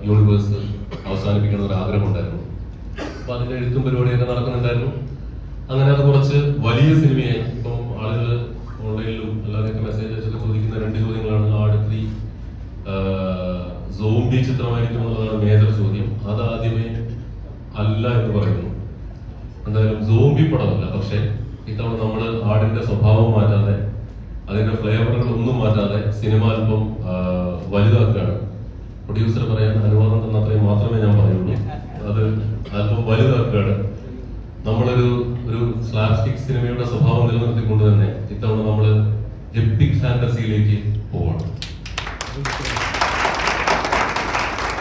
Universe അവസാനിപ്പിക്കണം ഒരു ആഗ്രഹം ഉണ്ടായിരുന്നു. അപ്പൊ അതിന്റെ എഴുത്തും പരിപാടിയൊക്കെ നടക്കുന്നുണ്ടായിരുന്നു. അങ്ങനെ അത് കുറച്ച് വലിയ സിനിമയായി. ഇപ്പം ആളുകൾ ഓൺലൈനിലും അല്ലാതെയൊക്കെ മെസ്സേജ് അയച്ചൊക്കെ ചോദിക്കുന്ന 2 ചോദ്യങ്ങളാണ്. ആട് 3 സോംബി ചിത്രമായിരിക്കും എന്നുള്ളതാണ് മേജർ ചോദ്യം. അതാദ്യമേ അല്ല എന്ന് പറയുന്നു. എന്തായാലും സോംബി പടമല്ല. പക്ഷെ ഇത്തവണ നമ്മൾ ആടിന്റെ സ്വഭാവം മാറ്റാതെ, അതിന്റെ ഫ്ലേവറുകൾ ഒന്നും മാറ്റാതെ സിനിമ അല്പം വലുതാക്കുകയാണ്. പ്രൊഡ്യൂസർ പറയാൻ അനുവാദം തന്നത്രയും മാത്രമേ ഞാൻ പറയുള്ളൂ. അത് അല്പം വലുതാക്കുകയാണ്. നമ്മളൊരു സ്ലാപ്സ്റ്റിക് സിനിമയുടെ സ്വഭാവം നിലനിർത്തിക്കൊണ്ട് തന്നെ ഇത്തവണ നമ്മൾ എപ്പിക് ഫാന്റസിയിലേക്ക് പോവാണ്.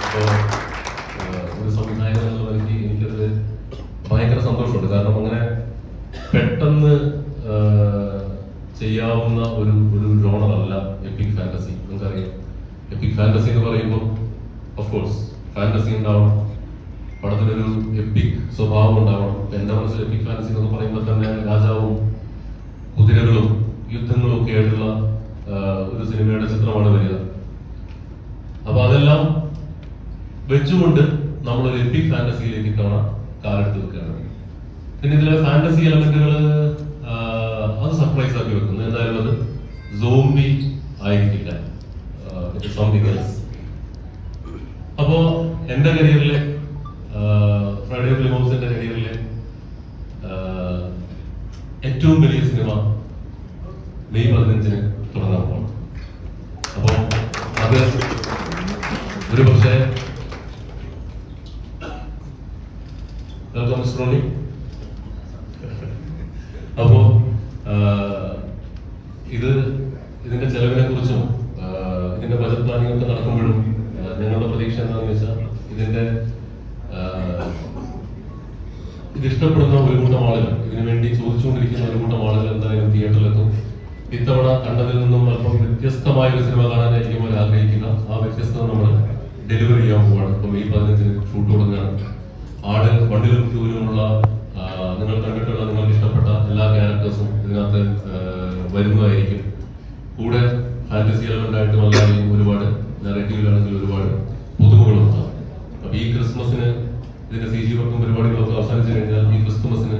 അപ്പോൾ ഒരു സംവിധായകൻ എന്നുള്ള നിലയ്ക്ക് എനിക്കത് ഭയങ്കര സന്തോഷമുണ്ട്. കാരണം അങ്ങനെ പെട്ടെന്ന് ചെയ്യാവുന്ന ഒരു ജോണറല്ല എപ്പിക് ഫാന്റസി. നിങ്ങൾക്കറിയാം, എപ്പിക് ഫാന്റസി എന്ന് പറയുമ്പോൾ ഓഫ്കോഴ്സ് ഫാന്റസി ഉണ്ടാവണം, പടത്തിനൊരു എപ്പിക് സ്വഭാവം ഉണ്ടാവണം. എന്റെ മനസ്സിൽ എപ്പിക് ഫാന്റസി എന്ന് പറയുമ്പോൾ തന്നെ രാജാവും കുതിരകളും യുദ്ധങ്ങളും ഒക്കെ ആയിട്ടുള്ള ഒരു സിനിമയുടെ ചിത്രമാണ് വരിക. അപ്പൊ അതെല്ലാം വെച്ചുകൊണ്ട് നമ്മളൊരു എപ്പിക് ഫാന്റസിയിലേക്ക് കാണാൻ കാലെടുത്ത് വെക്കുകയാണ്. പിന്നെ ഇതിലെ ഫാന്റസി എലമെന്റുകൾ അത് സർപ്രൈസ് ആക്കി വെക്കുന്നു. എന്തായാലും അത് സോംബി ആയിരിക്കില്ല, സംതിങ് എൽസ്. അപ്പോ എന്റെ കരിയറിലെ ഫ്രൈഡേ ഫിലിം ഹൗസിന്റെ കരിയറിലെ ഏറ്റവും വലിയ സിനിമ മെയ് 15 തുടങ്ങാൻ പോകണം. അപ്പോ അത് ഒരു പക്ഷേ അപ്പോ ഇതിന്റെ ചെലവിനെ കുറിച്ചും ഇതിന്റെ ബജറ്റ് പ്ലാനിംഗ് ഒക്കെ നടക്കുമ്പോഴും ഞങ്ങളുടെ പ്രതീക്ഷ എന്താണെന്ന് വെച്ചാൽ ഇത് ഇഷ്ടപ്പെടുന്ന ഒരു കൂട്ടം ആളുകൾ, ഇതിനു വേണ്ടി ചോദിച്ചുകൊണ്ടിരിക്കുന്ന ഒരു കൂട്ടം ആളുകൾ എന്തായാലും തിയേറ്ററിലെത്തും. ഇത്തവണ കണ്ടതിൽ നിന്നും അല്പം വ്യത്യസ്തമായ ഒരു സിനിമ കാണാനായിരിക്കും അവർ ആഗ്രഹിക്കുക. ആ വ്യത്യസ്തത നമ്മൾ ഡെലിവറി ചെയ്യാൻ പോവാണ്. ഇപ്പൊ മെയ് 15 ഷൂട്ട് തുടങ്ങുകയാണ്. ആട് 1ലും 2ലുമുള്ള നിങ്ങൾ കണ്ടിട്ടുള്ള നിങ്ങൾക്ക് ഇഷ്ടപ്പെട്ട എല്ലാ ക്യാരക്ടേഴ്സും ഇതിനകത്ത് വരുന്നതായിരിക്കും. കൂടെ ഫാന്റസി എലമെന്റ് ആയിട്ടും അല്ലാതെയും ഒരുപാട് നെറേറ്റീവിലാണെങ്കിൽ ഒരുപാട് പുതുമകളും ഉണ്ടാകും. അപ്പൊ ഈ ക്രിസ്മസിന് ഇതിന്റെ CG വർക്കും പരിപാടികളൊക്കെ അവസാനിച്ചു കഴിഞ്ഞാൽ ഈ ക്രിസ്മസിന്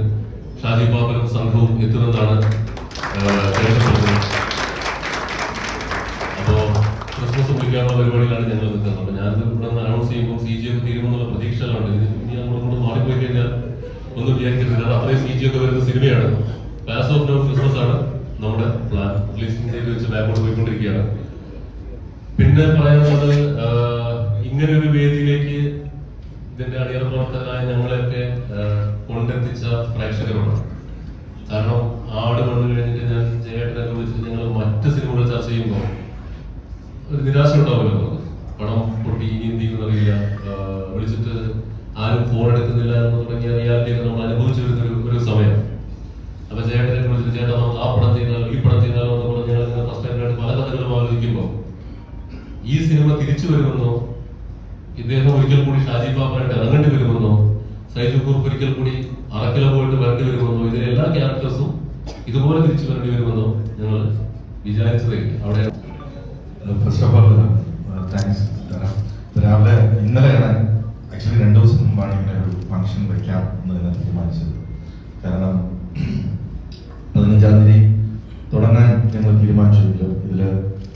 ഷാജി പാപ്പനും സംഘവും എത്തുമെന്നാണ് കേൾക്കപ്പെടുന്നത്. അപ്പോ ക്രിസ്മസ് വിളിക്കാനുള്ള പരിപാടിയിലാണ് ഞങ്ങൾ നിൽക്കുന്നത്. അപ്പൊ ഞാനിത് ഇവിടെ നിന്ന് അനൗൺസ് ചെയ്യുമ്പോൾ CG ഒക്കെ തീരുമെന്നുള്ള പ്രതീക്ഷകളാണ്. ഇനി അങ്ങോട്ട് മാറിപ്പോയി കഴിഞ്ഞാൽ ഒന്നും വിചാരിക്കരുത്. അത് അത്രയും CG ഒക്കെ വരുന്ന സിനിമയാണ്. പാസ് ഓഫ് നോ ക്രിസ്മസ് ആണ് നമ്മുടെ പ്ലാൻ. അറ്റ്ലീസ്റ്റ് ഇന്ത്യയിൽ വെച്ച് ബാക്കോട്ട് പോയിക്കൊണ്ടിരിക്കുകയാണ്. പിന്നെ പറയാനുള്ളത്, ഇങ്ങനെ ഒരു വേദിയിലേക്ക് ഇതിന്റെ അണിയറ പ്രവർത്തകരായ ഞങ്ങളെയൊക്കെ കൊണ്ടെത്തിച്ച പ്രേക്ഷകരോട്. കാരണം ആട് വന്നു കഴിഞ്ഞിട്ട് ഞാൻ ജയേട്ടനൊക്കെ വിളിച്ചിട്ട് ഞങ്ങൾ മറ്റ് സിനിമകൾ ചർച്ച ചെയ്യുമ്പോൾ ഒരു നിരാശ ഉണ്ടാവുമല്ലോ. പണം പൊട്ടി ഇനി എന്ത് ചെയ്യുന്നറിയില്ല, വിളിച്ചിട്ട് ആരും ഫോൺ എടുക്കുന്നില്ല എന്ന് തുടങ്ങിയ റിയാലിറ്റിയൊക്കെ നമ്മൾ അനുഭവിച്ചു വരുന്ന ഒരു സമയം. അപ്പൊ ചേട്ടനെ വിളിച്ചിട്ട് ചേട്ടാ നമുക്ക് ആ പടം ചെയ്താലോ ഈ പടം ചെയ്താലോ എന്ന് പറഞ്ഞ് ഞങ്ങൾ ഫസ്റ്റ് ടൈമായിട്ട് പല കഥകളും ആലോചിക്കുമ്പോൾ ഈ സിനിമ തിരിച്ചു വരുമെന്നോ, ഇദ്ദേഹം ഒരിക്കൽ കൂടി ഷാജി പാപ്പനായിട്ട് ഇറങ്ങേണ്ടി വരുമെന്നോ, സൈജു കുറുപ്പ് ഒരിക്കൽ കൂടി അറക്കില പോയിട്ട് വരേണ്ടി വരുമെന്നോ, ഇതിലെ എല്ലാ ക്യാരക്ടേഴ്സും ഇതുപോലെ തിരിച്ചു വരേണ്ടി വരുമെന്നോ ഞങ്ങൾ വിചാരിച്ചതേ. അവിടെ ഫസ്റ്റ് ഓഫ് ഓൾ താങ്ക്സ്. രാവിലെ ഇന്നലെയാണ് ആക്ച്വലി 2 ദിവസം മുമ്പാണ് ഇങ്ങനെ ഒരു ഫംഗ്ഷൻ വയ്ക്കാം എന്ന് തന്നെ തീരുമാനിച്ചത്. കാരണം 15-ാം തീയതി തുടങ്ങാൻ ഞങ്ങൾ തീരുമാനിച്ചെങ്കിലും ഇതിൽ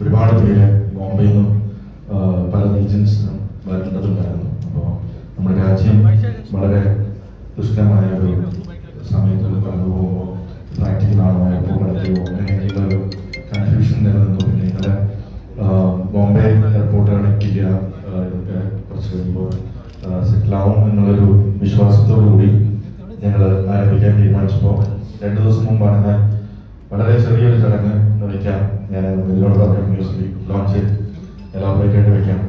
ഒരുപാട് പേര് ബോംബെയിൽ നിന്നും പല റീജൻസിനും വരേണ്ടതുണ്ടായിരുന്നു. അപ്പോൾ നമ്മുടെ രാജ്യം വളരെ ദുഷ്കരമായ ഒരു സമയത്ത് കടന്നു പോകുമ്പോൾ പ്രാക്ടിക്കലാണോ എയർപോർട്ടിലെത്തിയോ അങ്ങനെയുള്ള ഒരു കൺഫ്യൂഷൻ നിലനിന്നു. പിന്നെ ഇന്നലെ ബോംബെ എയർപോർട്ടാണ് കിട്ടിയ ഇതൊക്കെ കുറച്ച് കഴിയുമ്പോൾ സെറ്റിലാവും എന്നുള്ളൊരു വിശ്വാസത്തോടു കൂടി ഞങ്ങൾ ആരംഭിക്കാൻ തീരുമാനിച്ചപ്പോൾ 2 ദിവസം മുമ്പാണ് ഞാൻ വളരെ ചെറിയൊരു ചടങ്ങ് വയ്ക്കാം. ഞാൻ ഇതിനോട് പറഞ്ഞ മ്യൂസിക് ലോഞ്ച് എലാബറേറ്റ് ആയിട്ട് വയ്ക്കാം.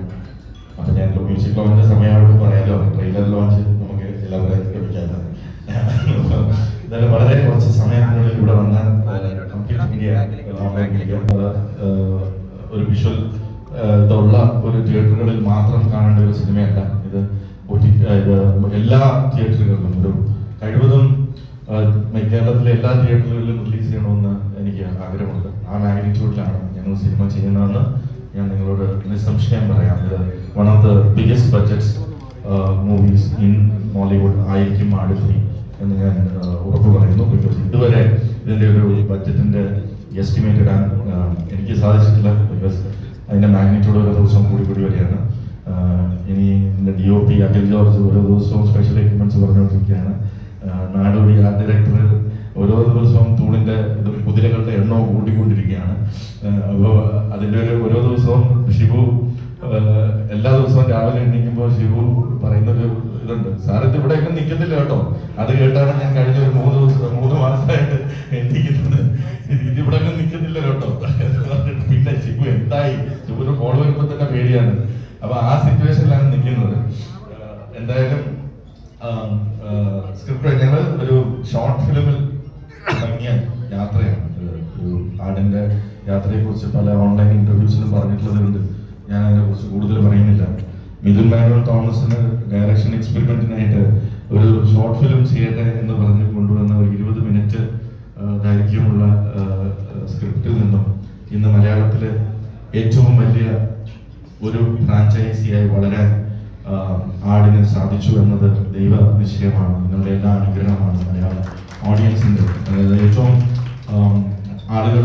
അപ്പം ഞാൻ മ്യൂസിക് ലോഞ്ചിന്റെ സമയമായിട്ട് പറയാലോ, ട്രെയിലർ ലോഞ്ച് നമുക്ക് എലാബറേറ്റ് വയ്ക്കാം. എന്നാലും വളരെ കുറച്ച് സമയത്തിനുള്ളിൽ ഇവിടെ വന്നാൽ കംപ്ലീറ്റ് മീഡിയ ഒരു വിഷ്വൽ ഇതുള്ള ഒരു തിയേറ്ററുകളിൽ മാത്രം കാണേണ്ട ഒരു സിനിമയല്ല ഇത്. എല്ലാ തിയേറ്ററുകളിലും ഒരു കഴിവതും കേരളത്തിലെ എല്ലാ തിയേറ്ററുകളിലും റിലീസ് ചെയ്യണമെന്ന് എനിക്ക് ആഗ്രഹമുണ്ട്. ആ മാഗ്നിറ്റ്യൂഡിലാണ് ഞങ്ങൾ സിനിമ ചെയ്യുന്നതെന്ന് ഞാൻ നിങ്ങളോട് നിസ്സംശയം പറയാം. ഇത് one of the biggest budget movies in Mollywood ആയിരിക്കും ആട് 3 എന്ന് ഞാൻ ഉറപ്പ് പറയുന്നു. ബിക്കോസ് ഇതുവരെ ഇതിൻ്റെ ഒരു ബഡ്ജറ്റിൻ്റെ എസ്റ്റിമേറ്റ് ഇടാൻ എനിക്ക് സാധിച്ചിട്ടില്ല. ബിക്കോസ് അതിൻ്റെ മാഗ്നിറ്റ്യൂഡ് ഓരോ ദിവസവും കൂടി വരികയാണ്. ഇനി ഇതിൻ്റെ DOP അഖിൽ ജോർജ് ഓരോ ദിവസവും സ്പെഷ്യൽ എക്യുപ്മെൻറ്റ്സ് പറഞ്ഞുകൊണ്ടിരിക്കുകയാണ്. നാടോടി ആർട്ട് ഡയറക്ടർ ഓരോ ദിവസവും തൂണിൻ്റെ കുതിരകളുടെ എണ്ണവും കൂട്ടിക്കൊണ്ടിരിക്കുകയാണ്. അപ്പോൾ അതിൻ്റെ ഓരോ ദിവസവും ഷിബു എല്ലാ ദിവസവും രാവിലെ എണീക്കുമ്പോൾ ഷിബു പറയുന്നൊരു ഇതുണ്ട്, സാർ ഇത് ഇവിടെയൊക്കെ നിൽക്കുന്നില്ല കേട്ടോ. അത് കേട്ടാണ് ഞാൻ കഴിഞ്ഞ ഒരു 3 മാസമായിട്ട് എണീക്കുന്നത്. ഇതിവിടെ നിൽക്കുന്നില്ല കേട്ടോ. പിന്നെ ഷിബു എന്തായി, ഷിബുവിന് കോൾ വരുമ്പോൾ തന്നെ പേടിയാണ്. അപ്പൊ ആ സിറ്റുവേഷനിലാണ് നിൽക്കുന്നത്. എന്തായാലും സ്ക്രിപ്റ്റ് ഞങ്ങൾ ഒരു ഷോർട്ട് ഫിലിമിൽ തുടങ്ങിയ യാത്രയാണ്. ഒരു ആടിന്റെ യാത്രയെ കുറിച്ച് പല ഓൺലൈൻ ഇന്റർവ്യൂസിലും പറഞ്ഞിട്ടുള്ളതുകൊണ്ട് ഞാൻ അതിനെ കുറിച്ച് കൂടുതൽ പറയുന്നില്ല. മിഥുൻ മാനുവൽ തോമസിന് ഡയറക്ഷൻ എക്സ്പെരിമെന്റിനായിട്ട് ഒരു ഷോർട്ട് ഫിലിം ചെയ്യട്ടെ എന്ന് പറഞ്ഞ് കൊണ്ടുവന്ന ഒരു 20 മിനിറ്റ് ദൈർഘ്യമുള്ള സ്ക്രിപ്റ്റിൽ നിന്നും ഇന്ന് മലയാളത്തിലെ ഏറ്റവും വലിയ ഒരു ഫ്രാഞ്ചൈസിയായി വളരാൻ ആടിന് സാധിച്ചു എന്നത് ദൈവ നിശ്ചയമാണ്. നിങ്ങളുടെ എല്ലാ അനുഗ്രഹമാണ് മലയാള ഓഡിയൻസിൻ്റെ. അതായത് ഏറ്റവും ആളുകൾ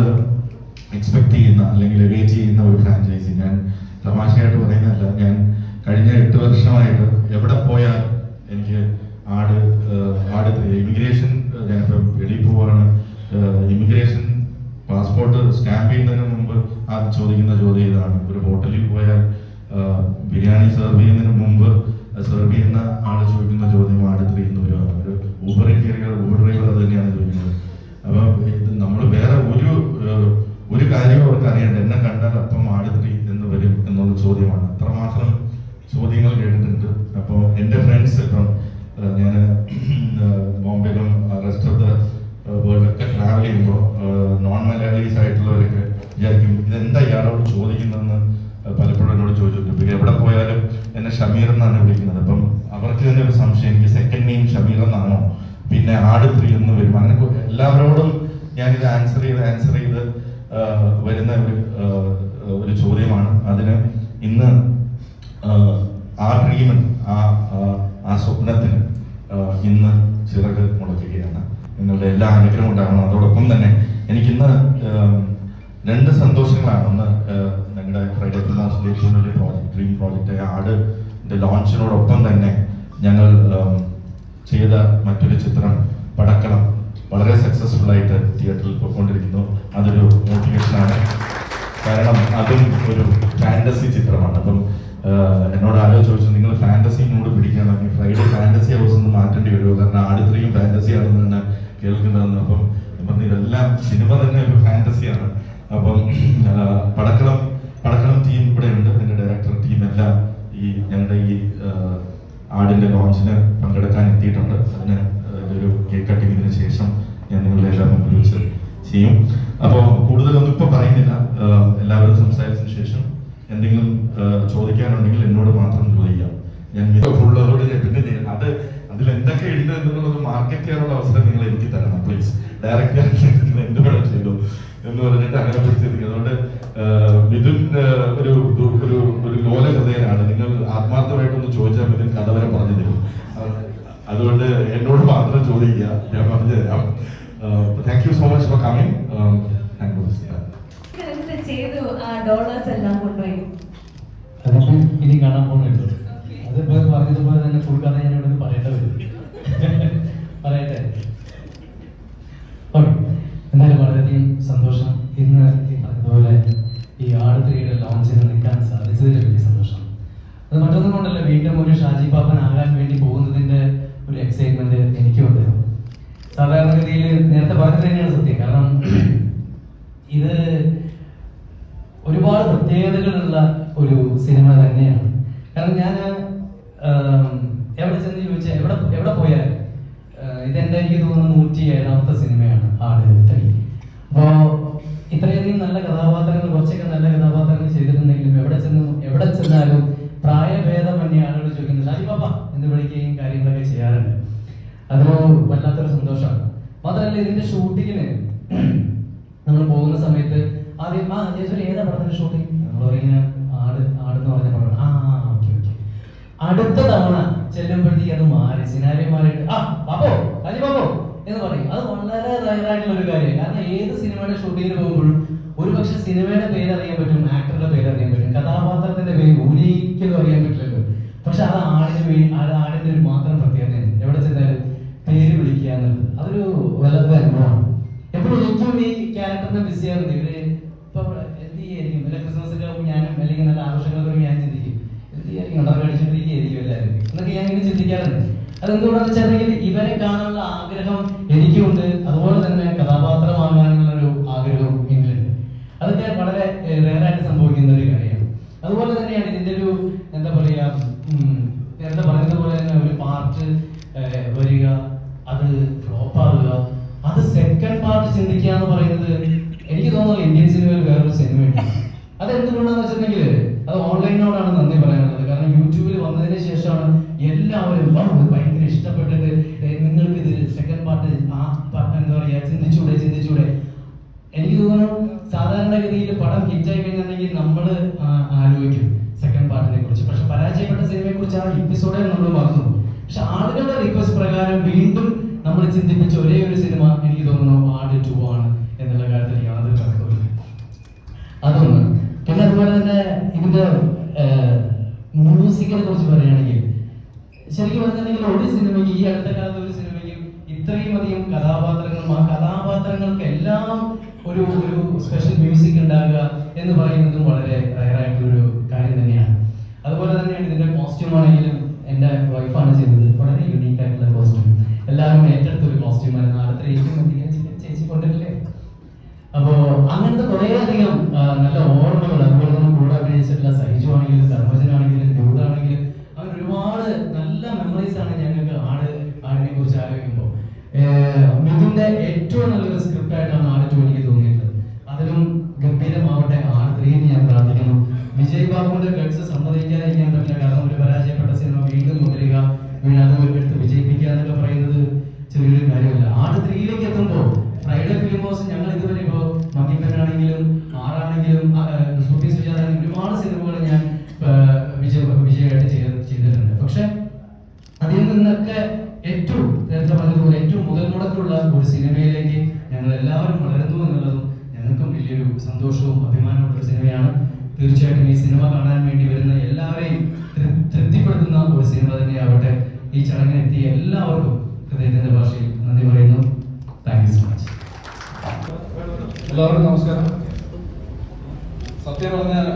എക്സ്പെക്ട് ചെയ്യുന്ന അല്ലെങ്കിൽ വെയിറ്റ് ചെയ്യുന്ന ഒരു ഫ്രാഞ്ചൈസി. ഞാൻ തമാശയായിട്ട് പറയുന്നതല്ല, ഞാൻ കഴിഞ്ഞ 8 വർഷമായിട്ട് എവിടെ പോയാൽ എനിക്ക് ആട് ഇമിഗ്രേഷൻ, ഞാനിപ്പോൾ വെളിയിൽ പോവാണ്, ഇമിഗ്രേഷൻ പാസ്പോർട്ട് സ്റ്റാമ്പ് ചെയ്യുന്നതിന് മുമ്പ് ആദ്യം ചോദിക്കുന്ന ചോദ്യം ഇതാണ്. ഒരു ഹോട്ടലിൽ പോയാൽ ബിരിയാണി സെർവ് ചെയ്യുന്നതിന് മുമ്പ് സെർവ് ചെയ്യുന്ന ആള് ചോദിക്കുന്ന ചോദ്യം ആട് 3 എന്ന് വരുവാണ്. ഒരു ഊബറിൽ കയറിയ ഊബർ ഡ്രൈവർ അത് തന്നെയാണ് ചോദിക്കുന്നത്. അപ്പം ഇത് നമ്മൾ വേറെ ഒരു കാര്യവും അവർക്ക് അറിയണ്ട, എന്നെ കണ്ടാൽ അപ്പം ആട് 3 എന്ന് വരും എന്നുള്ള ചോദ്യമാണ്. അത്രമാത്രം ചോദ്യങ്ങൾ കേട്ടിട്ടുണ്ട്. അപ്പോൾ എൻ്റെ ഫ്രണ്ട്സ് ഇപ്പം ഞാൻ ബോംബെയിലും റെസ്റ്റ് ഓഫ് ദ വേൾഡൊക്കെ ട്രാവൽ ചെയ്യുമ്പോൾ നോൺ മലയാളീസ് ആയിട്ടുള്ളവരൊക്കെ വിചാരിക്കും ഇതെന്താ ഇയാളോട് ചോദിക്കുന്നതെന്ന് പലപ്പോഴും എന്നോട് ചോദിച്ചിട്ടുണ്ട്. പിന്നെ എവിടെ പോയാലും എന്നെ ഷമീർ എന്നാണ് വിളിക്കുന്നത്. അപ്പം അവർക്ക് തന്നെ ഒരു സംശയം, എനിക്ക് സെക്കൻഡ് നെയിം ഷമീർ എന്നാണോ, പിന്നെ ആട് 3 എന്ന് വരും. അങ്ങനെ എല്ലാവരോടും ഞാനിത് ആൻസർ ചെയ്ത് വരുന്ന ഒരു ചോദ്യമാണ്. അതിന് ഇന്ന് ആ ഡ്രീമിന് ആ സ്വപ്നത്തിന് ഇന്ന് ചിറക് മുളയ്ക്കുകയാണ്. നിങ്ങളുടെ എല്ലാ അനുഗ്രഹം ഉണ്ടാകണം. അതോടൊപ്പം തന്നെ എനിക്കിന്ന് 2 സന്തോഷങ്ങളാണ്. ഒന്ന് ഞങ്ങളുടെ ഫ്രൈഡേ ഫിലിംസിന്റെ ഏറ്റവും വലിയ പ്രോജക്റ്റ്, ഡ്രീം പ്രോജക്റ്റ് ആടിന്റെ ലോഞ്ചിനോടൊപ്പം തന്നെ ഞങ്ങൾ ചെയ്ത മറ്റൊരു ചിത്രം പടക്കളം വളരെ സക്സസ്ഫുൾ ആയിട്ട് തിയേറ്ററിൽ പോയിക്കൊണ്ടിരിക്കുന്നു. അതൊരു മോട്ടിവേഷനാണ്. കാരണം അതും ഒരു ഫാന്റസി ചിത്രമാണ്. അപ്പം എന്നോട് ആരോ ചോദിച്ചു, നിങ്ങൾ ഫാന്റസി മൂഡ് പിടിക്കുകയാണെങ്കിൽ ഫ്രൈഡേ ഫാന്റസി ഹൗസ് ഒന്ന് മാറ്റേണ്ടി വരുമോ, കാരണം ആട് 3 ഫാന്റസി ആണെന്നാണ് കേൾക്കുന്നതെന്ന്. അപ്പം ഇതെല്ലാം സിനിമ തന്നെ ഒരു ഫാന്റസിയാണ്. അപ്പം പടക്കളം ടീം ഇവിടെ ഉണ്ട്, എൻ്റെ ഡയറക്ടർ ടീം എല്ലാം ഞങ്ങളുടെ ഈ ആടിന്റെ ലോഞ്ചിന് പങ്കെടുക്കാൻ എത്തിയിട്ടുണ്ട്. അതിന് ഒരു കേക്ക് കട്ടിങ്ങിന് ശേഷം ഞാൻ നിങ്ങളുടെ എല്ലാം മുമ്പിൽ വെച്ച് ചെയ്യും. അപ്പോൾ കൂടുതലൊന്നും ഇപ്പൊ പറയുന്നില്ല. എല്ലാവരും സംസാരിച്ചതിന് ശേഷം എന്തെങ്കിലും ചോദിക്കാനുണ്ടെങ്കിൽ എന്നോട് മാത്രം ചോദിക്കാം. ഞാൻ ഫുള്ളോട് പിന്നെ അത് അതിൽ എന്തൊക്കെ ഉണ്ട് എന്നുള്ളത് മാർക്കറ്റ് ചെയ്യാനുള്ള അവസരം നിങ്ങൾ എനിക്ക് തരണം പ്ലീസ്. ഡയറക്റ്റ് എന്നോട് ചെയ്തു എന്ന് പറഞ്ഞിട്ട് അങ്ങനെ പിടിച്ചിരിക്കും. അതുകൊണ്ട് മിഥുൻ ഒരു ലോല ഹൃദയനാണ്. നിങ്ങൾ ആത്മാർത്ഥമായിട്ടൊന്ന് ചോദിച്ചാൽ മിഥുൻ കഥ വരെ പറഞ്ഞു തരും. അതുകൊണ്ട് എന്നോട് മാത്രം ചോദിക്കുക, ഞാൻ പറഞ്ഞു തരാം. Thank you so much for coming. അതൊക്കെ ഇനി കാണാൻ പോകുന്നുണ്ട്. അതിപ്പോ പറഞ്ഞതുപോലെ തന്നെ ഫുൾ കഥ ഞാൻ ഇവിടെ പറയേണ്ട വരും. പറയട്ടെ. ഓക്കെ, എന്തായാലും വളരെയധികം സന്തോഷം. ഇന്ന് ഈ പറഞ്ഞതുപോലെ ഈ ആട് 3യുടെ ലോഞ്ചിന് നിൽക്കാൻ സാധിച്ചതിൽ വലിയ സന്തോഷം. അത് മറ്റൊന്നും കൊണ്ടല്ല, വീണ്ടും ഒരു ഷാജി പാപ്പനാകാൻ വേണ്ടി പോകുന്നതിന്റെ ഒരു എക്സൈറ്റ്മെന്റ് എനിക്കുണ്ട്. സാധാരണഗതിയിൽ നേരത്തെ പറഞ്ഞത് തന്നെയാണ് സത്യം. കാരണം ഇത് ഒരുപാട് പ്രത്യേകതകളുള്ള ഒരു സിനിമ തന്നെയാണ്. കാരണം ഞാൻ എവിടെ ചെന്ന് ചോദിച്ചാൽ എവിടെ പോയാൽ ഇതെന്റെ എനിക്ക് തോന്നുന്നു 107ാമത്തെ സിനിമയാണ് ആട് 3. അപ്പോൾ ഇത്രയധികം നല്ല കഥാപാത്രങ്ങൾ, കുറച്ചൊക്കെ നല്ല കഥാപാത്രങ്ങൾ ചെയ്തിട്ടുണ്ടെങ്കിലും എവിടെ ചെന്നാലും പ്രായഭേദമന്യേ ആളുകൾ ചോദിക്കുന്നത് ഷാജി പാപ്പ എന്ന് വിളിക്കുകയും കാര്യങ്ങളൊക്കെ ചെയ്യാറുണ്ട്. അതിന് വല്ലാത്തൊരു സന്തോഷമാണ്. മാത്രമല്ല ഇതിന്റെ ഷൂട്ടിങ്ങിന് നമ്മൾ പോകുന്ന സമയത്ത് ആദ്യം ജയസൂര്യ ഏതാ പടത്തിന്റെ ഷൂട്ടിങ് നമ്മൾ പറയുന്ന ആടെന്ന് പറഞ്ഞ പടമാണ്. ഓക്കെ. അടുത്ത തവണ ചെല്ലുമ്പോഴത്തേക്ക് അത് മാറി, സിനാരി മാറിയിട്ട് ബാബോ അജി ബാബോ എന്ന് പറയും. അത് വളരെ റയറായിട്ടുള്ള ഒരു കാര്യമാണ്. കാരണം ഏത് സിനിമയുടെ ഷൂട്ടിങ്ങിന് പോകുമ്പോഴും ഒരുപക്ഷെ സിനിമയുടെ പേര് അറിയാൻ പറ്റും, ആക്ടറുടെ പേര് അറിയാൻ പറ്റും, കഥാപാത്രത്തിന്റെ പേര് ഒരിക്കലും അറിയാൻ പറ്റില്ലല്ലോ. പക്ഷെ അത് ആടിന്റെ ഒരു മാത്രം പ്രത്യേകതയാണ്. എവിടെ ചെന്നാലും പേര് വിളിക്കുക എന്നുള്ളത് അതൊരു വല്ലാത്ത അനുഭവമാണ്. എപ്പോഴും ഏറ്റവും ഈ ക്യാരക്ടറിനെ മിസ് ചെയ്യാറുണ്ട്. ഇവര് ഇപ്പൊ എന്ത് ചെയ്യായിരിക്കും, വല്ല ക്രിസ്മസിന്റെ ഞാനും അല്ലെങ്കിൽ നല്ല ആഘോഷങ്ങളൊക്കെ ഞാൻ ചിന്തിക്കും, എന്ത് ചെയ്യായിരിക്കും, ഉണ്ടോ അടിച്ചുകൊണ്ടിരിക്കുകയായിരിക്കും എല്ലാവരും എന്നൊക്കെ ഞാൻ ഇങ്ങനെ ചിന്തിക്കാറുണ്ട്. അതെന്തുകൊണ്ടാന്ന് വെച്ചിട്ടുണ്ടെങ്കിൽ ഇവരെ കാണാനുള്ള ആഗ്രഹം എനിക്കുണ്ട്, അതുപോലെ തന്നെ കഥാപാത്രമാകാനുള്ള ഒരു ആഗ്രഹവും എനിക്കുണ്ട്. അതൊക്കെ വളരെ റെയറായിട്ട് സംഭവിക്കുന്ന ഒരു കാര്യമാണ്. അതുപോലെ തന്നെയാണ് ഇതിന്റെ ഒരു എന്താ പറയാ, നേരത്തെ പറഞ്ഞതുപോലെ തന്നെ ഒരു പാർട്ട് വരിക, അത് ഫ്ലോപ്പ് ആവുക, അത് സെക്കൻഡ് പാർട്ട് ചിന്തിക്കുക എന്ന് പറയുന്നത് എനിക്ക് തോന്നുന്നു ഇന്ത്യൻ സിനിമയിൽ വേറൊരു സിനിമയുണ്ട്. അതെന്തുകൊണ്ടാന്ന് വെച്ചിട്ടുണ്ടെങ്കിൽ അത് ഓൺലൈനോടാണ് നന്ദി പറയാനുള്ളത്. കാരണം യൂട്യൂബിൽ വന്നതിന് ശേഷമാണ് എല്ലാവരും ഭയങ്കര ഇഷ്ടപ്പെട്ടിട്ട് നിങ്ങൾക്ക് ഇത് സെക്കൻഡ് പാർട്ട് എന്താ പറയാ ചിന്തിച്ചൂടെ. എനിക്ക് തോന്നുന്നു സാധാരണഗതിയിൽ പടം ഹിറ്റായി കഴിഞ്ഞിട്ടുണ്ടെങ്കിൽ നമ്മൾ ആലോചിക്കും സെക്കൻഡ് പാർട്ടിനെ കുറിച്ച്. പക്ഷെ പരാജയപ്പെട്ട സിനിമയെ കുറിച്ച് ആ എപ്പിസോഡെ നമ്മൾ മറന്നു. പക്ഷെ ആളുകളുടെ റിക്വസ്റ്റ് പ്രകാരം വീണ്ടും നമ്മൾ ചിന്തിപ്പിച്ച ഒരേ ഒരു സിനിമ എനിക്ക് തോന്നുന്നു ആട് 2 ആണ് എന്നുള്ള കാര്യത്തിൽ യാതൊരു തർക്കമില്ല. അതൊന്ന്. പിന്നെ അതുപോലെ തന്നെ ഇതിന്റെ മ്യൂസിക്കിനെ കുറിച്ച് പറയുകയാണെങ്കിൽ ശരിക്കും പറഞ്ഞിട്ടുണ്ടെങ്കിൽ ഒരു സിനിമയ്ക്ക്, ഈ അടുത്ത കാലത്ത് ഒരു സിനിമയ്ക്ക് ഇത്രയും അധികം കഥാപാത്രങ്ങളും ആ കഥാപാത്രങ്ങൾക്ക് എല്ലാം ഒരു സ്പെഷ്യൽ മ്യൂസിക് ഉണ്ടാകുക എന്ന് പറയുന്നതും വളരെ റയറായിട്ടുള്ളൊരു കാര്യം തന്നെയാണ്. അതുപോലെ തന്നെയാണ് ഇതിന്റെ കോസ്റ്റ്യൂം ആണെങ്കിലും എൻ്റെ വൈഫാണ് ചെയ്തത്. വളരെ യുണീക്ക് ആയിട്ടുള്ള കോസ്റ്റ്യൂം, എല്ലാവരും ഏറ്റെടുത്തൊരു കോസ്റ്റ്യൂമായിരുന്നു. അടുത്ത ചേച്ചി കൊണ്ടില്ലേ. അപ്പോ അങ്ങനത്തെ കുറേ അധികം നല്ല ഓർമ്മകൾ, അതുപോലെ തന്നെ കൂടെ അഭിനയിച്ചിട്ടുള്ള സൈജു ആണെങ്കിലും ധർമ്മജനാണെങ്കിലും ഡ്യൂഡാണെങ്കിലും അങ്ങനെ ഒരുപാട് നല്ല മെമ്മറീസ് ആണ് ഞങ്ങൾക്ക് ആടിനെ കുറിച്ച് ആലോചിക്കുമ്പോൾ. മിഥുന്റെ ഏറ്റവും നല്ലൊരു സ്ക്രിപ്റ്റ് ആയിട്ടാണ് ആട് 2 എനിക്ക് തോന്നിയിട്ടുള്ളത്. അതിലും ഗംഭീരമാവട്ടെ ആട് 3 ഞാൻ പ്രാർത്ഥിക്കുന്നു. വിജയ് ബാബുവിന്റെ ഗഡ്സ് സമ്മതിക്കാതിരിക്കാൻ പറ്റില്ല. കാരണം ഒരു പരാജയപ്പെട്ട സിനിമ വീണ്ടും കൊണ്ടുവരിക, അത് എടുത്ത് വിജയിപ്പിക്കുക എന്നൊക്കെ പറയുന്നത് ചെറിയൊരു കാര്യമല്ല. ആട് 3ലേക്ക് എത്തുമ്പോൾ ഫ്രൈഡേ ഫിലിം ഹൗസ് ഞങ്ങൾ ഇതുവരെ ഇപ്പോൾ മമ്മിപ്പനാണെങ്കിലും ആറാണെങ്കിലും സൂഫി സുജാതാണെങ്കിലും ഒരുപാട് സിനിമകൾ ഞാൻ വിജയമായിട്ട് ചെയ്തിട്ടുണ്ട്. പക്ഷെ അതിൽ നിന്നൊക്കെ ഏറ്റവും നേരത്തെ പറഞ്ഞതുപോലെ ഏറ്റവും മുതൽ മുടക്കുള്ള ഒരു സിനിമയിലേക്ക് ഞങ്ങൾ എല്ലാവരും വളരുന്നു എന്നുള്ളതും ഞങ്ങൾക്കും വലിയൊരു സന്തോഷവും അഭിമാനമുള്ള ഒരു സിനിമയാണ്. തീർച്ചയായിട്ടും ഈ സിനിമ കാണാൻ വേണ്ടി വരുന്ന എല്ലാവരെയും തൃപ്തിപ്പെടുത്തുന്ന ഒരു സിനിമ തന്നെയാവട്ടെ. ഈ ചടങ്ങിനെത്തിയ എല്ലാവർക്കും ഹൃദയത്തിന്റെ ഭാഷയിൽ നന്ദി പറയുന്നു. Thank you so much. എല്ലാവർക്കും നമസ്കാരം. സത്യം പറഞ്ഞാൽ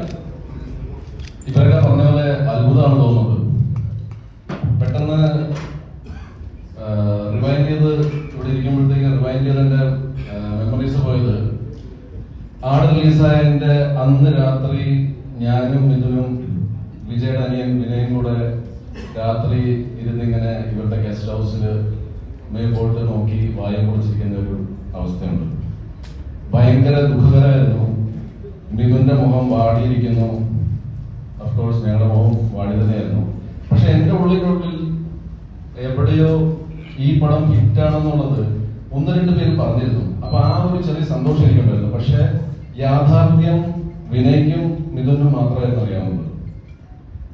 ഇവരൊക്കെ പറഞ്ഞ പോലെ അത്ഭുതമാണ് തോന്നുന്നത്. പെട്ടെന്ന് റിവൈൻഡ് ചെയ്ത് ഇവിടെ ഇരിക്കുമ്പോഴത്തേക്ക് റിവൈൻഡ് ചെയ്തതിന്റെ മെമ്മറീസ് പോയത്, ആട് റിലീസായതിന്റെ അന്ന് രാത്രി ഞാനും മിഥുനും വിജയുടെ അനിയൻ വിനയും കൂടെ രാത്രി ഇരുന്നിങ്ങനെ ഇവരുടെ ഗസ്റ്റ് ഹൗസിൽ മേൽപോട്ട് നോക്കി വായ പൊളിച്ചിരിക്കുന്ന ഒരു അവസ്ഥയുണ്ട്. ഭയങ്കര ദുഃഖകരമായിരുന്നു. മിഥുന്റെ മുഖം വാടിയിരിക്കുന്നു. അഫ്കോഴ്സ് ഞങ്ങളുടെ മുഖം വാടി തന്നെയായിരുന്നു. പക്ഷെ എൻ്റെ ഉള്ളിനുള്ളിൽ എവിടെയോ ഈ പടം ഹിറ്റാണെന്നുള്ളത് 1-2 പേര് പറഞ്ഞിരുന്നു. അപ്പൊ ആ ഒരു ചെറിയ സന്തോഷം എനിക്കുണ്ടായിരുന്നു. പക്ഷെ യാഥാർത്ഥ്യം വിനയ്ക്കും മിഥുനും മാത്രമായിരുന്നു അറിയാവുന്നത്.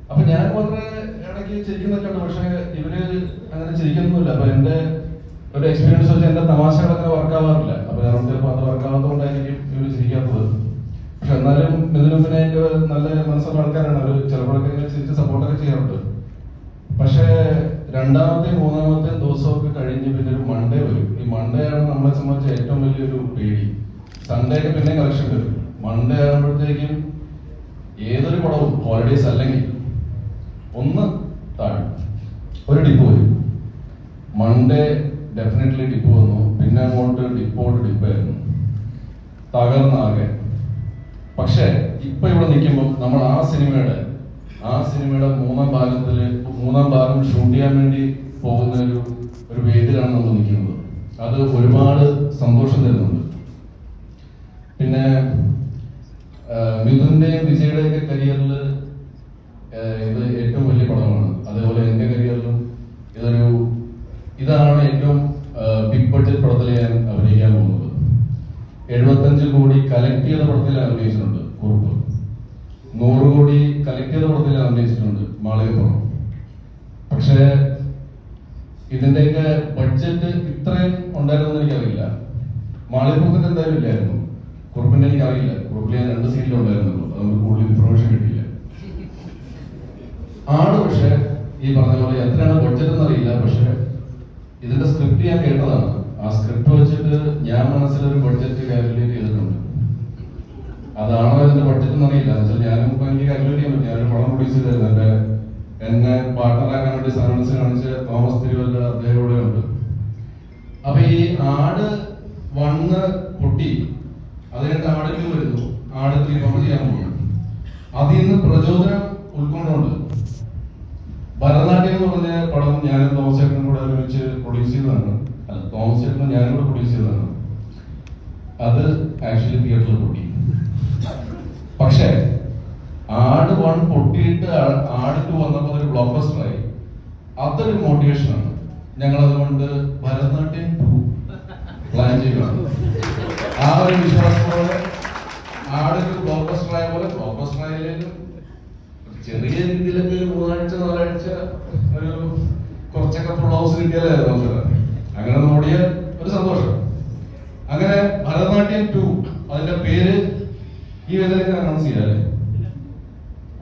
അപ്പൊ ഞാൻ വളരെ ഇടയ്ക്ക് ചിരിക്കുന്നൊക്കെ ഉണ്ട്. പക്ഷെ ഇവര് അങ്ങനെ ചിരിക്കുന്നൊന്നുമില്ല. അപ്പൊ എന്റെ ഒരു എക്സ്പീരിയൻസ് വെച്ചാൽ എന്റെ തമാശകളൊക്കെ വർക്കാവാറില്ല. അപ്പൊ ഞാൻ ചിലപ്പോൾ അത് വർക്കാവാത്തതുകൊണ്ടായിരിക്കും ഇവര് ചിരിക്കാത്തത്. പക്ഷെ എന്നാലും മിഥുനും വിനയൊക്കെ നല്ല മനസ്സുള്ള ആൾക്കാരാണ്. അവർ ചിലപ്പോഴൊക്കെ ചിരിച്ച് സപ്പോർട്ടൊക്കെ ചെയ്യാറുണ്ട്. പക്ഷെ 2ാമത്തെ 3ാമത്തെ ദിവസമൊക്കെ കഴിഞ്ഞ് പിന്നെ ഒരു മൺഡേ വരും. ഈ മൺഡേ ആണ് നമ്മളെ സംബന്ധിച്ച് ഏറ്റവും വലിയൊരു പേടി. സൺഡേ ഒക്കെ പിന്നെ കളക്ഷൻ വരും. മൺഡേ ആകുമ്പോഴത്തേക്കും ഏതൊരു പടവും ഹോളിഡേസ് അല്ലെങ്കിൽ ഒന്ന് താഴും, ഒരു ഡിപ്പ് വരും. മൺഡേ ഡെഫിനറ്റ്ലി ഡിപ്പ് വന്നു. പിന്നെ അങ്ങോട്ട് ഡിപ്പായിരുന്നു, തകർന്നാകെ. പക്ഷെ ഇപ്പൊ ഇവിടെ നിൽക്കുമ്പോൾ നമ്മൾ ആ സിനിമയുടെ 3ാം ഭാഗം ഷൂട്ട് ചെയ്യാൻ വേണ്ടി പോകുന്ന ഒരു വേദിയിലാണ് നമ്മൾ നിൽക്കുന്നത്. അത് ഒരുപാട് സന്തോഷം തരുന്നുണ്ട്. പിന്നെ മിഥുന്റെയും വിജയുടെയൊക്കെ കരിയറിൽ ഇത് ഏറ്റവും വലിയ പടമാണ്. അതേപോലെ എന്റെ കരിയറിലും ഇതാണ് ഏറ്റവും ബിഗ് ബഡ്ജറ്റ് പടത്തിൽ ഞാൻ അഭിനയിക്കാൻ പോകുന്നത്. 75 കോടി കളക്ട് ചെയ്ത പടത്തിൽ അഭിനയിച്ചിട്ടുണ്ട് കുറുപ്പ്. 100 കോടി കളക്ട് ചെയ്ത പടത്തിൽ അഭിനയിച്ചിട്ടുണ്ട് മാളികപ്പുറം. പക്ഷേ ഇതിന്റെയൊക്കെ ബഡ്ജറ്റ് ഇത്രയും ഉണ്ടായിരുന്നു എനിക്കറിയില്ല. മാളികപ്പുറത്തിന്റെ എന്തായാലും ഇല്ലായിരുന്നു. കുറുപ്പിന്റെ എനിക്ക് അറിയില്ല. കുറുപ്പിൽ ഞാൻ 2 സീറ്റിലുണ്ടായിരുന്നുള്ളൂ, അതുകൊണ്ട് കൂടുതൽ ഇൻഫർമേഷൻ കിട്ടിയില്ല. ആട് പക്ഷെ ഈ പറഞ്ഞ പോലെ എത്രയാണ് ബഡ്ജറ്റ് എന്നറിയില്ല. പക്ഷെ ഇതിന്റെ സ്ക്രിപ്റ്റ് ഞാൻ കേട്ടതാണ്. ആ സ്ക്രിപ്റ്റ് വെച്ചിട്ട് ഞാൻ മനസ്സിലൊരു ബഡ്ജറ്റ് കാൽക്കുലേറ്റ് ചെയ്തിട്ടുണ്ട്. അതാണോ ഇതിന്റെ ബഡ്ജറ്റ് എന്നറിയില്ല. എന്ന് വെച്ചാൽ ഞാനും ഇപ്പൊ എനിക്ക് കാൽക്കുലേറ്റ് ചെയ്യാൻ പറ്റും. ഞാനൊരു പടം പ്രൊഡ്യൂസ് ചെയ്തായിരുന്നു. എന്നെ പാർട്ണറാക്കാൻ വേണ്ടി സൺസ് കാണിച്ച തോമസ് തിരുവല്ല അദ്ദേഹം ഇവിടെ ഉണ്ട്. അപ്പൊ ഈ ആട് 1 പൊട്ടി, അത് കഴിഞ്ഞിട്ട് ആട് 2 വരുന്നു, ആട് 3 പമ്പ് ചെയ്യാൻ പോകും. അതിൽ നിന്ന് പ്രചോദനം ഉൾക്കൊണ്ടുണ്ട് ഭരതനാട്യം എന്ന് പറഞ്ഞ പടം ഞാനും തോമസ് ചേട്ടനും കൂടെ ഒരുമിച്ച് പ്രൊഡ്യൂസ് ചെയ്തതാണ്. അല്ല, തോമസ് ചേട്ടനും ഞാനും കൂടെ പ്രൊഡ്യൂസ് ചെയ്തതാണ്. അത് ആക്ച്വലി തിയേറ്ററിൽ പൊട്ടി. പക്ഷേ ആട് 1 പൊട്ടിയിട്ട് ആട് 2 വന്നപ്പോൾ ഒരു ബ്ലോക്ക് ബസ്റ്റർ ആയി. അതൊരു മോട്ടിവേഷനാണ്. ഞങ്ങൾ അതുകൊണ്ട് ഭരതനാട്യം 2 പ്ലാൻ ചെയ്യുകയാണ്. ആ ഒരു വിശ്വാസത്തോടെ ആട് 2 ബ്ലോക്ക് ബസ്റ്റർ ആയ പോലെ ബ്ലോക്ക് ബസ്റ്റർ ആയാലും ചെറിയ രീതിയിലൊക്കെ 3 ആഴ്ച 4 ആഴ്ച ഒരു കുറച്ചൊക്കെ ഫുൾ ഹൗസ് കിട്ടിയാലായിരുന്നു. അങ്ങനെ ഓടിയ ഒരു സന്തോഷം. അങ്ങനെ ഭരതനാട്യം 2 അതിന്റെ പേര് ഈ വേദനയ്ക്ക് അനൗൺസ് ചെയ്യാല്ലേ.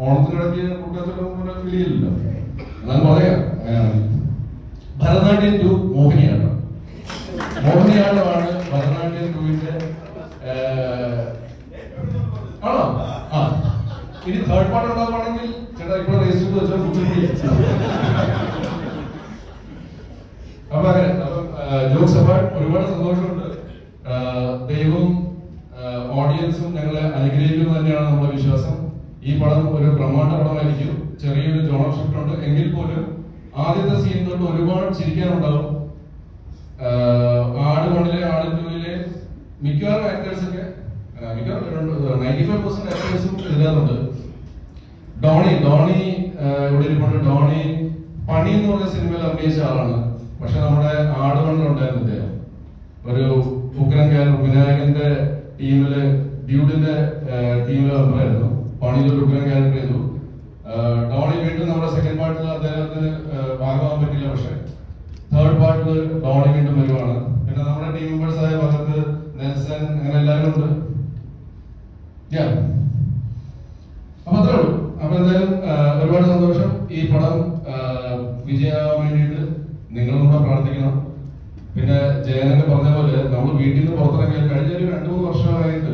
ഓണത്തിനിടയ്ക്ക് കൂട്ടത്തിലൊന്നും ഫീൽ ചെയ്യില്ല. എന്നാൽ പറയാം, അങ്ങനെയാണ് ഭരതനാട്യം 2 മോഹിനിയാട്ടം. മോഹിനിയാട്ടമാണ് ഭരതനാട്യം 2-ന്റെ ആണോ? ആ, ഇനി തേർഡ് പാർട്ട് ഉണ്ടാവുകയാണെങ്കിൽ ചേട്ടാ ഇപ്പോൾ രജിസ്റ്റർ വെച്ചാൽ കുച്ചിപ്പുടി. അപ്പൊ അങ്ങനെ ജോക്സ് അപ്പാർട്ട്, ഒരുപാട് സന്തോഷമുണ്ട്. ദൈവവും ഓഡിയൻസും ഞങ്ങളെ അനുഗ്രഹിക്കുന്നു തന്നെയാണ് നമ്മുടെ വിശ്വാസം. ഈ പടം ഒരു ബ്രഹ്മാണ്ഡ പടമായിരിക്കും. ചെറിയൊരു ജോണർ ഷിഫ്റ്റ് ഉണ്ട് എങ്കിൽ പോലും ആദ്യത്തെ സീൻ തൊട്ട് ഒരുപാട് ചിരിക്കാനുണ്ടാവും. ആട് 1-ലെ ആട് 2-ലെ മിക്കവാറും ആക്ടേഴ്സൊക്കെ 95% ആക്ടേഴ്സും ഇതിനകത്തുണ്ട്. ഡോണി ഇവിടെ ഇരിപ്പുണ്ട്. ഡോണി പണി എന്ന് പറഞ്ഞ സിനിമയിൽ അഭിനയിച്ച ആളാണ്. പക്ഷെ നമ്മുടെ ആട് 1-ലുണ്ടായിരുന്നു ഇദ്ദേഹം. ഒരു ഉഗ്രൻ ക്യാരക്ടർ, വിനായകന്റെ ടീമില് ഡ്യൂഡിന്റെ ടീമിലെ മെമ്പറായിരുന്നു. പണിയിലൊരു ഉഗ്രൻ ക്യാരക്ടർ ചെയ്തു. ഡോണി വീണ്ടും നമ്മുടെ സെക്കൻഡ് പാർട്ടിൽ അദ്ദേഹത്തിന് ഭാഗമാകാൻ പറ്റില്ല. പക്ഷെ തേർഡ് പാർട്ടിൽ ഡോണി വീണ്ടും വരുവാണ്. പിന്നെ നമ്മുടെ ടീം മെമ്പേഴ്സ് ആയ ഭാഗത്ത് നെൽസൺ, അങ്ങനെ എല്ലാവരും ഉണ്ട്. അപ്പൊ അത്രേ ഉള്ളൂ. അപ്പൊ എന്തായാലും ഒരുപാട് സന്തോഷം. ഈ പടം വിജയമാകാൻ വേണ്ടിയിട്ട് നിങ്ങളും കൂടെ പ്രാർത്ഥിക്കണം. പിന്നെ ജയനൊക്കെ പറഞ്ഞ പോലെ നമ്മൾ വീട്ടിൽ നിന്ന് പുറത്തിറങ്ങിയാൽ കഴിഞ്ഞ ഒരു 2-3 വർഷമായിട്ട്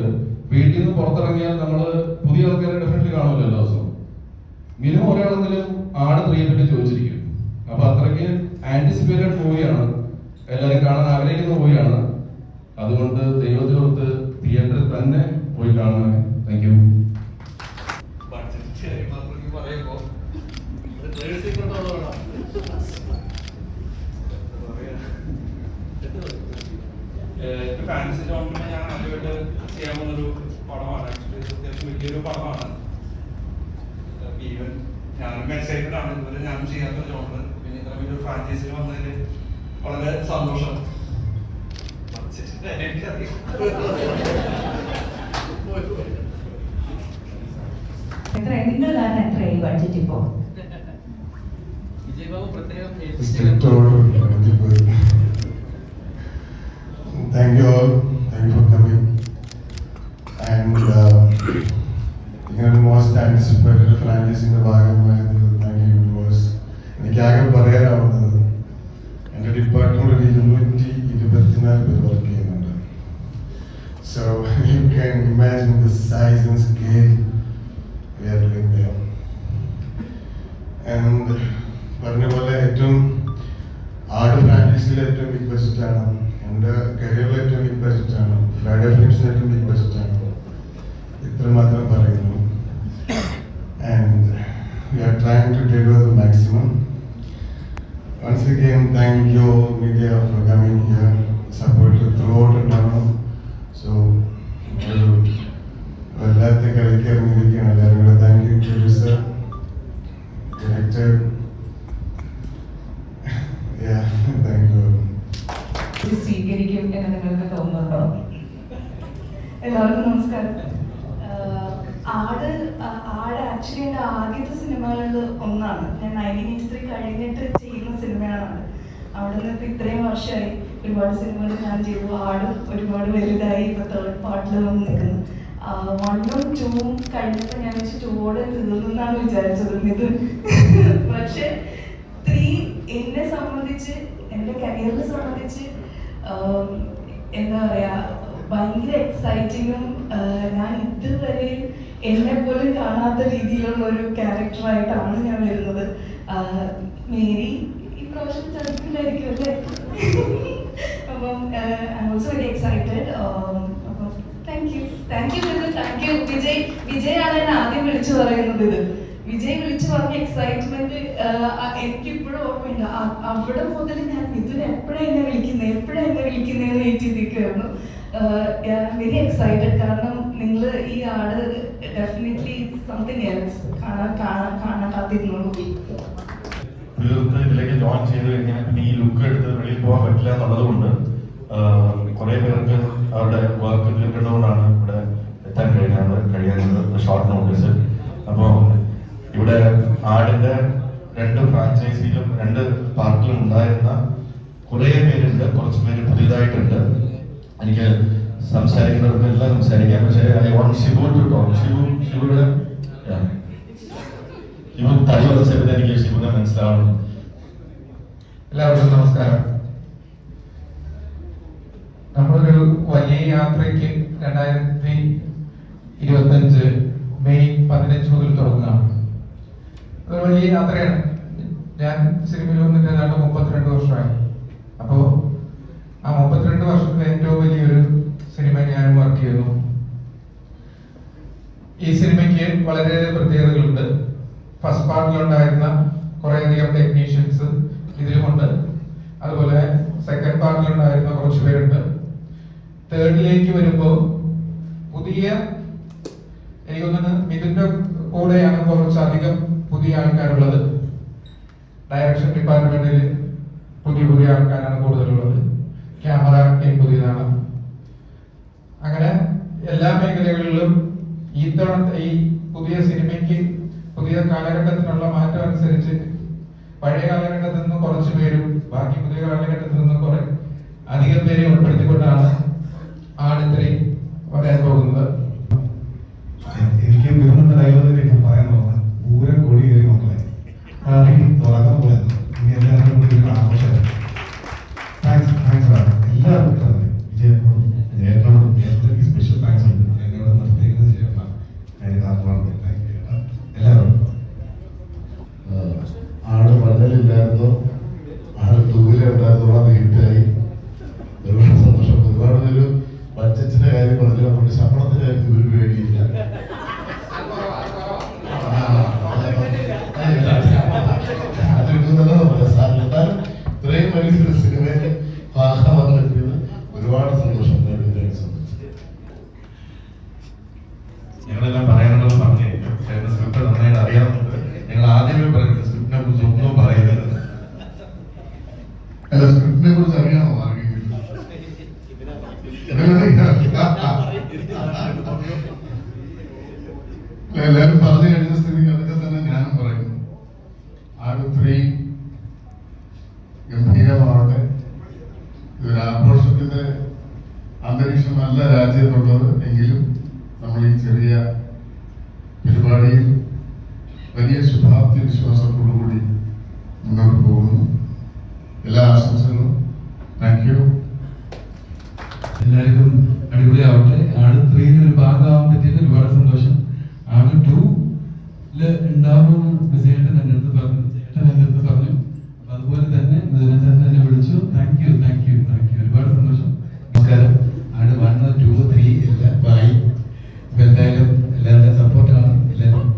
വീട്ടിൽ നിന്ന് പുറത്തിറങ്ങിയാൽ നമ്മള് പുതിയ ആൾക്കാരെ ഡെഫിനറ്റ്ലി കാണുമല്ലോ എല്ലാ ദിവസവും. മിനിമം ഒരാളെങ്കിലും ആട് 3-യെ പറ്റി ചോദിച്ചിരിക്കും. അപ്പൊ അത്രയ്ക്ക് ആന്റിസിപ്പേറ്റഡ് മൂവിയാണ്, എല്ലാവരും കാണാൻ ആഗ്രഹിക്കുന്ന മൂവിയാണ്. അതുകൊണ്ട് ദൈവത്തിനോർത്ത് തിയേറ്ററിൽ തന്നെ പോയി കാണണം. Thank you. ഫാൻസി ജോണിൽ ഞാൻ ആദ്യമായിട്ട് ചെയ്യാൻ പോകുന്നൊരു പടമാണ്. ആക്ച്വലി അത്യാവശ്യം വലിയൊരു പടമാണ്. ഈവൻ ഞാനും എക്സൈറ്റഡ് ആണ്. ഇതുവരെ ഞാനും ചെയ്യാത്തൊരു ജോണിൽ പിന്നെ ഇത്ര വലിയൊരു ഫ്രാഞ്ചൈസിൽ വന്നതിൽ വളരെ സന്തോഷം. നിങ്ങൾ കാരണം എത്രയായി ബഡ്ജറ്റ് ഇപ്പോ? Thank you all. Thank you for coming. And most anticipated franchise in the ഭാഗമായതിൽ thank you viewers. എനിക്ക് ആകെ പറയാനാവുന്നത് എൻ്റെ ഡിപ്പാർട്ട്മെന്റിൽ 224 പേർ വർക്ക് ചെയ്യുന്നുണ്ട്. So you can imagine the size and scale we are doing there. And പറഞ്ഞ പോലെ ഏറ്റവും ആട് ഫ്രാഞ്ചൈസിയിലെ ഏറ്റവും ബിഗ് ബഡ്ജറ്റ് ആണ്. എൻ്റെ കരിയറിലെ ഏറ്റവും ബിഗ് ബഡ്ജറ്റ് ആണ്. ഫ്രൈഡേ ഫിലിംസിന് ഏറ്റവും ബിഗ് ബഡ്ജറ്റ് ആണ്. ഇത്രമാത്രം പറയുന്നു. And we are trying to deliver the maximum. Once again, thank you media for coming here, support throughout the drama. So, എല്ലാത്തെ കളിക്കാറിങ്ങിരിക്കുകയാണ്. എല്ലാവരും കൂടെ thank you. Producer, director, thank you. സ്വീകരിക്കും എന്ന് നിങ്ങൾക്ക് തോന്നുന്നുണ്ടോ? എല്ലാവർക്കും നമസ്കാരം. ആട് ആക്ച്വലി എൻ്റെ ആദ്യത്തെ സിനിമകളിൽ ഒന്നാണ്. സിനിമയാണ്. ഞാൻ 1983 കഴിഞ്ഞിട്ട് ചെയ്യുന്ന സിനിമയാണ്. അവിടെ നിന്ന് ഇപ്പം ഇത്രയും വർഷമായി ഒരുപാട് സിനിമകൾ ഞാൻ ചെയ്തു. ആടും ഒരുപാട് വലുതായി, ഇപ്പൊ 3rd പാർട്ടിൽ വന്ന് നിൽക്കുന്നു. 1ഉം 2ഉം കഴിഞ്ഞപ്പോൾ ഞാൻ വെച്ച് 2ഓടെ തീർന്നെന്നാണ് വിചാരിച്ചത് ഇത്. പക്ഷെ 3 എന്നെ സംബന്ധിച്ച്, എൻ്റെ കരിയറിനെ സംബന്ധിച്ച് എന്താ പറയാ, ഭയങ്കര എക്സൈറ്റിങ്ങും ഞാൻ ഇതുവരെ എന്നെ പോലും കാണാത്ത രീതിയിലുള്ള ഒരു ക്യാരക്ടറായിട്ടാണ് ഞാൻ വരുന്നത്. മേരി ഈ പ്രാവശ്യം ചതിക്കില്ലായിരിക്കും അല്ലേ? അപ്പം I am also very excited. അപ്പം താങ്ക് യു വിജയാണ് എന്നെ ആദ്യം വിളിച്ചു പറയുന്നത്. ഇത് വിജയ് വിളിച്ചു പറഞ്ഞ എക്സൈറ്റ്മെന്റ് എനിക്കിപ്പോഴും ഓർമ്മയില്ല. അവിടെ മുതൽ ഞാൻ മിഥുൻ എപ്പോഴാണ് എന്നെ വിളിക്കുന്നതെന്ന് വെയിറ്റ് ചെയ്തിരിക്കുമായിരുന്നു. Very excited. കാരണം നിങ്ങൾ ഈ ആട് ഡെഫിനറ്റ്ലി സംതിങ് എൽസ് കാണാൻ കാത്തിരുന്നുള്ളൂ. ഇതിലേക്ക് ജോയിൻ ചെയ്ത് കഴിഞ്ഞാൽ പിന്നെ ഈ ലുക്ക് എടുത്ത് വെളിയിൽ പോകാൻ പറ്റില്ല എന്നുള്ളത് കൊണ്ട് കുറെ പേർക്ക് അവരുടെ വർക്ക് തീർക്കേണ്ടതുകൊണ്ടാണ് ഇവിടെ എത്താൻ കഴിയുന്നത് ഷോർട്ട് നോട്ടീസ്. അപ്പോൾ ഇവിടെ ആടിന്റെ 2 ഫ്രാഞ്ചൈസിയിലും 2 പാർട്ടിലും ഉണ്ടായിരുന്ന കുറേ പേരുണ്ട്. കുറച്ച് പേര് പുതിയതായിട്ടുണ്ട്. എനിക്ക് സംസാരിക്കുന്നവർക്ക് എല്ലാം സംസാരിക്കാം. പക്ഷേ I want Shibu to talk. ഷിബുയുടെ തടി വരച്ചപ്പോൾ എനിക്ക് ഷിബുനെ മനസ്സിലാവണം. എല്ലാവർക്കും നമസ്കാരം. നമ്മളൊരു വലിയ യാത്രയ്ക്ക് 2025 മെയ് 15 മുതൽ തുടങ്ങുകയാണ്. ഒരു വലിയ യാത്രയാണ്. ഞാൻ സിനിമയിൽ വന്നിട്ട് ഏതാണ്ട് 32 വർഷമായി. അപ്പോൾ ആ 32 വർഷത്തിലെ ഏറ്റവും വലിയൊരു സിനിമ ഞാനും വർക്ക് ചെയ്യുന്നു. ഈ സിനിമയ്ക്ക് വളരെ പ്രത്യേകതകളുണ്ട്. ഫസ്റ്റ് പാർട്ടിലുണ്ടായിരുന്ന കുറേയധികം ടെക്നീഷ്യൻസ് ഇതിലുമുണ്ട്. അതുപോലെ സെക്കൻഡ് പാർട്ടിലുണ്ടായിരുന്ന കുറച്ച് പേരുണ്ട്. തേർഡിലേക്ക് വരുമ്പോൾ പുതിയ, എനിക്ക് തോന്നുന്നു മിഥുന്റെ കൂടെയാണ് കുറച്ചധികം പുതിയ ആൾക്കാരുള്ളത്. ഡയറക്ഷൻ ഡിപ്പാർട്ട്മെന്റിൽ പുതിയ ആൾക്കാരാണ് കൂടുതലുള്ളത്. ക്യാമറ ടീം പുതിയതാണ്. അങ്ങനെ എല്ലാ മേഖലകളിലും ഈ പുതിയ സിനിമയ്ക്ക് പുതിയ കാലഘട്ടത്തിനുള്ള മാറ്റം അനുസരിച്ച് പഴയ കാലഘട്ടത്തിൽ നിന്ന് കുറച്ച് പേരും ബാക്കി പുതിയ കാലഘട്ടത്തിൽ നിന്ന് കുറെ അധികം പേരെ ഉൾപ്പെടുത്തിക്കൊണ്ടാണ് ആടിത്രയും വരാൻ പോകുന്നത്. എനിക്ക് മിഥുനെന്ന ഡയലോഗിനെ ഇപ്പം പറയാൻ തോന്നുന്നത് പൂരം കൊടി കയറി മക്കളെ തുറക്കാൻ പോലെ ഇനി എല്ലാവരും കൂടി ഒരു ആഘോഷമാണ്. താങ്ക്സ് എല്ലാവർക്കും വിജയനോടും ജയനോടും എനിക്ക് സ്പെഷ്യൽ താങ്ക്സ് ഉണ്ട്. എന്നോട് നിർത്തിക്കുന്നത് ചെയ്യണം എല്ലാവരും. ആട് മണ്ണിലില്ലായിരുന്നു, ആട് തൂവിലുണ്ടായിരുന്നുള്ള ഹിറ്റായി. ഒരുപാട് സന്തോഷം. ഒരുപാട് ഒരു ബഡ്ജറ്റിന്റെ കാര്യം പറഞ്ഞില്ല, നമ്മുടെ ശമ്പളത്തിന്റെ കാര്യത്തിൽ ഒരു പേടിയില്ല. അത് കിട്ടുന്നല്ലോ നമ്മുടെ സാറിന്. എന്നാലും ഇത്രയും വലിയൊരു സിനിമയുടെ ഭാഗമാകാൻ പറ്റിയത് ഒരുപാട് സന്തോഷം. ഞങ്ങളെല്ലാം പറയാനുള്ളത് പറഞ്ഞിരിക്കും. സ്ക്രിപ്റ്റ് നന്നായിട്ട് അറിയാവുന്നത് ഞങ്ങൾ ആദ്യമേ പറയുന്നത് സ്ക്രിപ്റ്റിനെ കുറിച്ച് ഒന്നും പറയുന്നത്. അല്ല, സ്ക്രിപ്റ്റിനെ കുറിച്ച് അറിയാമോ ആർക്കെങ്കിലും? എല്ലാവരും പറഞ്ഞു കഴിഞ്ഞ സ്ഥിതിക്ക് അതൊക്കെ തന്നെ ഞാനും പറയുന്നു. ആട് 3 ഗംഭീരമാവട്ടെ. ഇതൊരു ആഘോഷത്തിന്റെ അന്തരീക്ഷം നല്ല രാജ്യത്തുള്ളത്. എങ്കിലും നമ്മൾ ഈ ചെറിയ പരിപാടിയിൽ വലിയ ശുഭാപ്തി വിശ്വാസത്തോടുകൂടി മുന്നോട്ട് പോകുന്നു. എല്ലാ ആശംസകളും. Thank you. എല്ലാവർക്കും അടിപൊളിയാവട്ടെ. ആട് 3 ഒരു ഭാഗമാകാൻ പറ്റിയിട്ട് ഒരുപാട് സന്തോഷം. ആട് 2 ഉണ്ടാവുമെന്ന് വിജയേട്ടൻ എൻ്റെ അടുത്ത് പറഞ്ഞു. അതുപോലെ തന്നെ മിഥുനേട്ടൻ എന്നെ വിളിച്ചു. താങ്ക് യു ഒരുപാട് സന്തോഷം. നമസ്കാരം. ആട് 1, 2, 3 എല്ലാം ആയി. ഇപ്പൊ എന്തായാലും എല്ലാവരുടെ സപ്പോർട്ടാണ്, എല്ലാവരും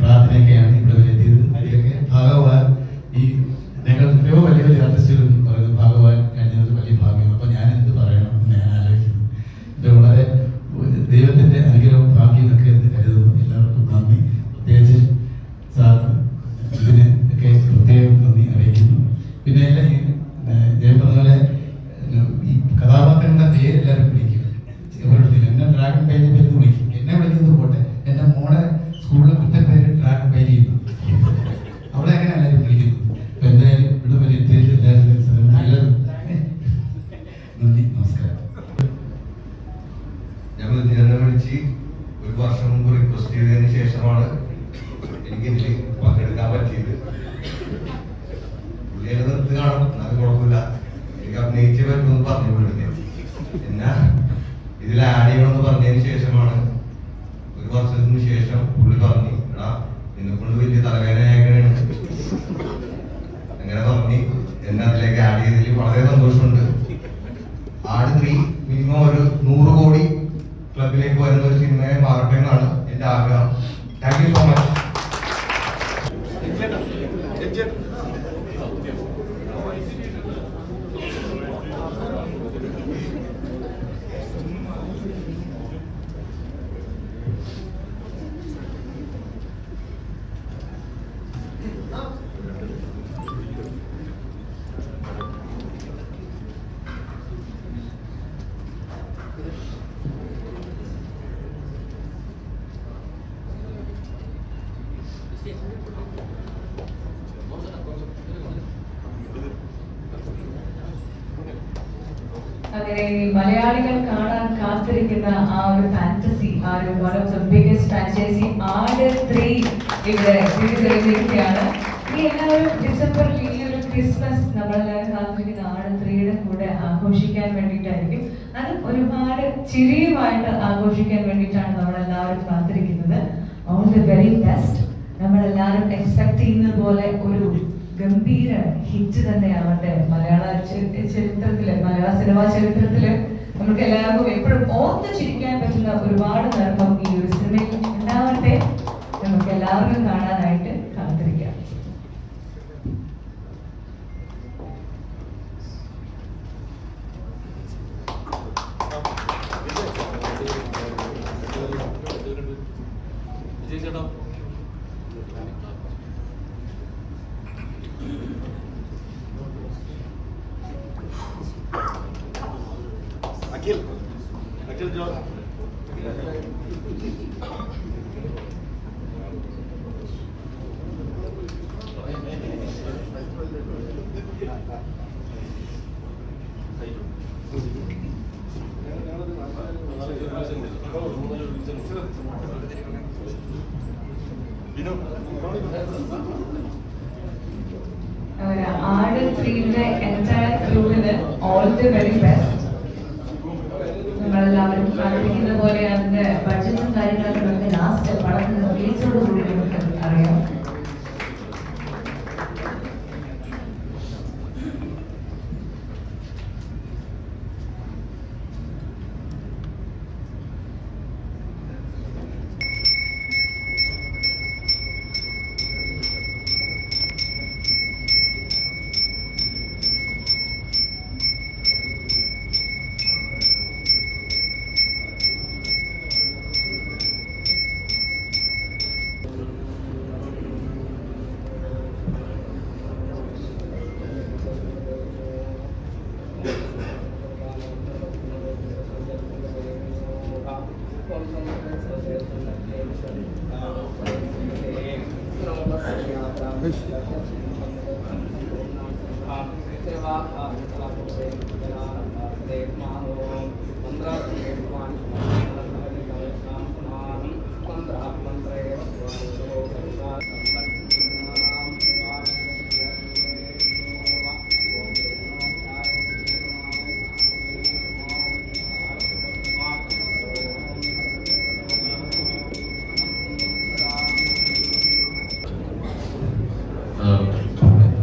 പ്രാർത്ഥനയൊക്കെയാണ് ഇവിടെ വരെ എത്തിയത്. ഇതിലൊക്കെ ഭാഗവാൻ ഈ ഞങ്ങൾ എത്രയോ വലിയ ആർട്ടിസ്റ്റുകൾ പറയുന്നത് ഭാഗവാൻ കഴിഞ്ഞത് വലിയ ഭാഗ്യം. അപ്പൊ ഞാൻ എന്ത് പറയണം എന്ന് ഞാൻ ആലോചിക്കുന്നു. ഇത് വളരെ ദൈവത്തിന്റെ അനുഗ്രഹവും ഭാഗ്യം എന്നൊക്കെ എന്ന് കരുതുന്നു. എല്ലാവർക്കും നന്ദി. പ്രത്യേകിച്ച് സാറിന് ഇതിന് ഒക്കെ പ്രത്യേകം നന്ദി അറിയിക്കുന്നു. പിന്നെ എല്ലാം ജയം പറഞ്ഞ ഈ കഥാപാത്രങ്ങളുടെ പേര് എല്ലാവരും വിളിക്കും. എന്നെ ഡ്രാഗൺ പൈലി പേര് വിളിക്കും. എന്നെ വിളിക്കുന്നത് പോട്ടെ, എന്റെ മോളെ സ്കൂളിൽ കുറ്റ പേര് ഡ്രാഗൺ പൈലി ചെയ്യുന്നു. അങ്ങനെ മലയാളികൾ കാണാൻ കാത്തിരിക്കുന്ന ആ ഒരു ഫാന്റസി, ആ ഒരു one of the biggest franchise Aadu 3 ഇവിടെ തിരിച്ചറിഞ്ഞിരിക്കുകയാണ്. ഈ എല്ലാവരും ഡിസംബറിൽ ഈ ഒരു ക്രിസ്മസ് നമ്മളെല്ലാവരും കാത്തിരിക്കുന്ന ആട് 3യുടെ കൂടെ ആഘോഷിക്കാൻ വേണ്ടിയിട്ടായിരിക്കും. അതും ഒരുപാട് ചിരിയുമായിട്ട് ആഘോഷിക്കാൻ വേണ്ടിയിട്ടാണ് നമ്മളെല്ലാവരും കാത്തിരിക്കുന്നത്. All the very best. നമ്മളെല്ലാവരും എക്സ്പെക്ട് ചെയ്യുന്നത് പോലെ ഒരു ഗംഭീര ഹിറ്റ് തന്നെയാവട്ടെ. മലയാള ചരിത്രത്തില്, മലയാള സിനിമാ ചരിത്രത്തില് നമുക്ക് എല്ലാവർക്കും എപ്പോഴും ഓർത്ത് ചിരിക്കാൻ പറ്റുന്ന ഒരുപാട് നർമ്മം ഈ ഒരു സിനിമയിൽ ഉണ്ടാവട്ടെ. നമുക്ക് എല്ലാവർക്കും കാണാനായിട്ട് കാത്തിരിക്കാം. അഖിൽ ജോൺ ആട് 3യുടെ എൻറ്റയർ ക്രൂവിന് ഓൾ ദി വെരി ബെസ്റ്റ്. നമ്മളെല്ലാവരും കാത്തിരിക്കുന്ന പോലെ അതിന്റെ ബഡ്ജറ്റും കാര്യങ്ങളൊക്കെ നമുക്ക് ലാസ്റ്റ് പടത്തിന് റിലീസോടുകൂടി നമുക്ക് അറിയാം.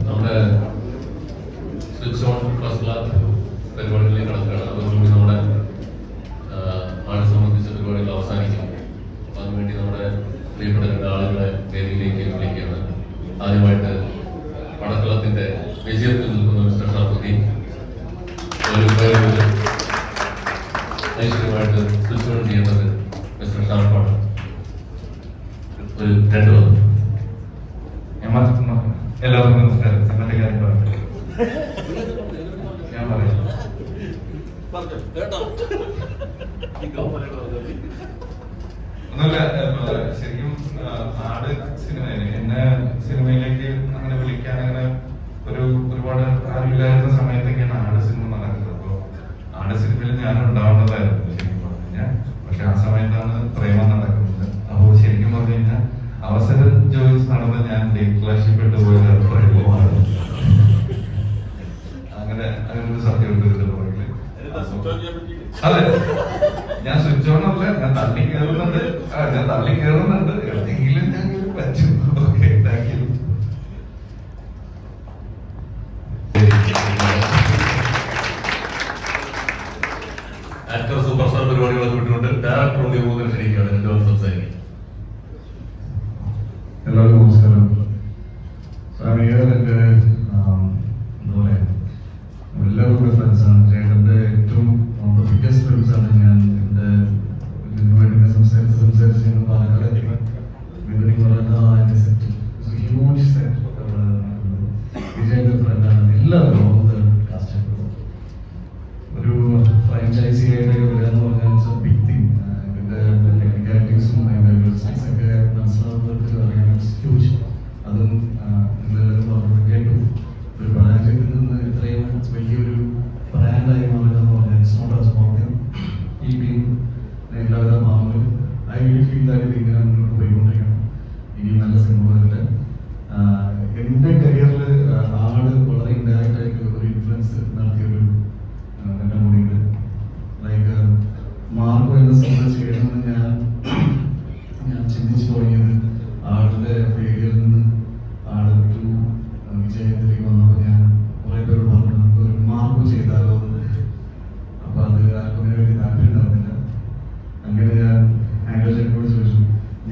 നമ്മുടെ സ്വിച്ച് ഓൺ ഫസ്റ്റ് ക്ലാസ് പരിപാടികളിലേക്ക് കടക്കുകയാണ്. അതോടുകൂടി നമ്മുടെ ആളെ സംബന്ധിച്ച പരിപാടികൾ അവസാനിക്കും. അപ്പം അതിനുവേണ്ടി നമ്മുടെ പ്രിയപ്പെട്ട രണ്ട് ആളുകളെ വേദിയിലേക്ക് വിളിക്കുകയാണ്. ആദ്യമായിട്ട് പടക്കളത്തിന്റെ വിജയത്തിൽ നിൽക്കുന്ന മിസ്റ്റർ ഷാഫുദ്ദീൻ, ഐശ്വര്യമായിട്ട് സ്വിച്ച് ഓൺ ചെയ്യേണ്ടത് മിസ്റ്റർ ഷാഫാണ്. ഒരു 2 വാക്ക്. എല്ലാവർക്കും നമസ്കാരം. ഇന്നത്തെ കാര്യം പറഞ്ഞു ഞാൻ പറയാം. ഒന്നുമില്ല, ശരിക്കും ആട് സിനിമ എന്നെ സിനിമയിലേക്ക് അങ്ങനെ വിളിക്കാൻ അങ്ങനെ ഒരുപാട് അറിവില്ലായിരുന്ന സമയത്തൊക്കെയാണ് ആട് സിനിമ നടക്കുന്നത്. അപ്പൊ ആട് സിനിമയിൽ ഞാൻ ഉണ്ടാവുന്നതായിരുന്നു ശരിക്കും പറഞ്ഞു കഴിഞ്ഞാൽ. പക്ഷെ ആ സമയത്താണ് പ്രേമം നടക്കുന്നത്. അപ്പോൾ ശരിക്കും പറഞ്ഞു കഴിഞ്ഞാൽ അവസരം ചോദിച്ച് നടന്ന് ഞാൻ ക്ലാഷിൽപ്പെട്ട് പോയത് പ്രേമമാണ്. അങ്ങനെ ഒരു സത്യമുണ്ട് ഇതിന്റെ പുറകില്. അതെ, ഞാൻ സ്വിച്ച് ഓൺ അല്ല, ഞാൻ തള്ളി കയറുന്നുണ്ട്. എന്തെങ്കിലും ഞാൻ പറ്റും. Okay, thank you. Actor super star പരിപാടികളൊക്കെ വിട്ടുകൊണ്ട് ഡയറക്ടർ ഉദ്യോഗത്തിൽ ക്ഷണിക്കുകയാണ്. 2 വാക്ക് സംസാരിക്കും. എല്ലാവർക്കും നമസ്കാരം. ഹിയർ എൻ്റെ എന്താ പറയുക എല്ലാവരുടെ ഫ്രണ്ട്സാണ്. ചേട്ടൻ്റെ ഏറ്റവും ബിഗ്ഗസ്റ്റ് ഫ്രണ്ട്സാണ് ഞാൻ. എൻ്റെ ഇതിനുവേണ്ടി ഞാൻ സംസാരിച്ച് ഞങ്ങൾ പാലക്കാട് മിഥുനിങ് പറയുന്നത് സെറ്റ് ഹ്യൂജ് സെറ്റ് വിജയൻ്റെ ഫ്രണ്ടാണ്. എല്ലാവരും ഒരു ഫ്രാഞ്ചൈസി ആയിട്ട് വരിക എന്ന് പറഞ്ഞാൽ ബിഗ് തിങ്. ഇതിൻ്റെ ടെക്നിക്കാലിറ്റീസും അതിൻ്റെ ലോജിസ്റ്റിക്സ് ഒക്കെ മനസ്സിലാവുന്നവർക്ക് അറിയാൻ ഹ്യൂജ്. അതും നിങ്ങളെല്ലാവരും പറഞ്ഞു കേട്ടു. ഒരു ബ്രാൻഡിൽ നിന്ന് ഇത്രയും വലിയൊരു ബ്രാൻഡായി മാറുക എന്ന് പറഞ്ഞാൽ it's not a small thing. ഈ ടീം എല്ലാവരും മാറുന്നു. ഐ റിയലി ഫീൽ ദാറ്റ് ഇത് ഇങ്ങനെ മുന്നോട്ട് പോയിക്കൊണ്ടിരിക്കണം. ഇനി നല്ല സിനിമകളുടെ എൻ്റെ കരിയറിൽ ആട് വളരെ ഇൻഡയറക്റ്റ് ആയിട്ട് ഒരു ഇൻഫ്ലുവൻസ് നടത്തിയൊരു എൻ്റെ കൂടിയുണ്ട്. ലൈക്ക് മാർക്കോ എന്ന സിനിമ ചെയ്യണമെന്ന് ഞാൻ ചിന്തിച്ചു തുടങ്ങിയത് ആടിൻ്റെ ഫെയിലിയറിൽ നിന്ന് ആട് ടു വിജയത്തിലേക്ക് വന്നപ്പോൾ ഞാൻ കുറേ പേര് പറഞ്ഞു നമുക്ക് ഒരു മാർക്കോ ചെയ്താലോ എന്ന്. അപ്പോൾ അത് ആർക്കും അങ്ങനെ വലിയ താല്പര്യം നടന്നില്ല. അങ്ങനെ ഞാൻ ആൻഡ്രോ ചേട്ടനോട് ചോദിച്ചു